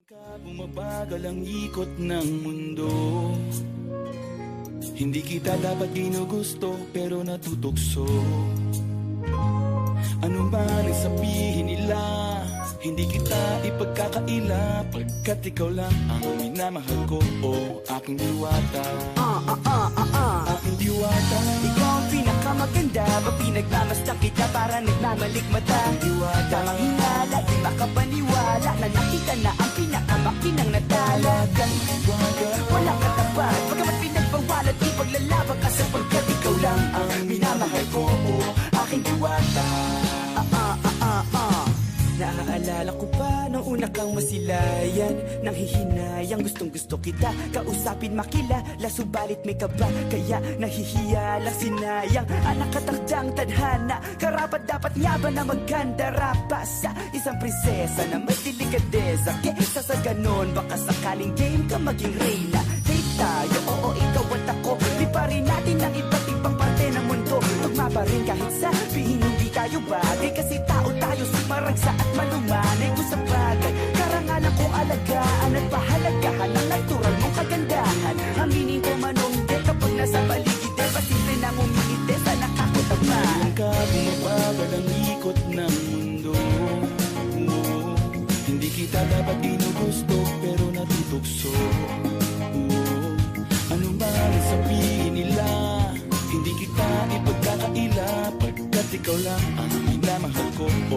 Bumabagal ang ikot ng mundo. Hindi kita dapat ginugusto pero natutukso. Ano man ang sabihin nila, hindi kita ipagkakaila, pagkat ikaw lang ang minamahal ko, o aking diwata. Aking diwata. Ikaw ang pinakamaganda, pag pinagmamasdan kita para nagmamalikmata. Diwata. Tamang hinala, di makapaniwala na nakita na ang pinakamakinang natala. Diwata. Walang katapat, pagkamat pinagbawalan, di paglalaban ka sapagkat ikaw lang ang minamahal ko, o aking diwata. Naaalala ko pa nung una kang masilayan, nang hihinayang gustong gusto kita kausapin, makilala, subalit may kaba, kaya nahihiya lang, sinayang ang nakatakdang tadhana. Karapat dapat nga ba na magkandara pa sa isang prinsesa na may delikadeza? Kesa sa ganon, baka sakaling game ka maging reyna. Date tayo, oo, ikaw at ako, liparin natin ang iba't ibang parte ng mundo. Tugma pa rin kahit sabihin hindi tayo bagay, kasi tao tayo, sumaragsa at malumanay ko sa bagay. Karangalan kong alagaan at pahalagahan ang natural mong kagandahan. Aminin ko manungde kapag nasa paligid, pasimple na ngumingiti sa nakakutaman. Kailan ka bumabagal ang ikot ng mundo? Hindi kita dapat ginugusto pero natutukso. Ano man ang sabihin nila, hindi kita ipagkakaila, pagkat ikaw lang ang minamahal ko, o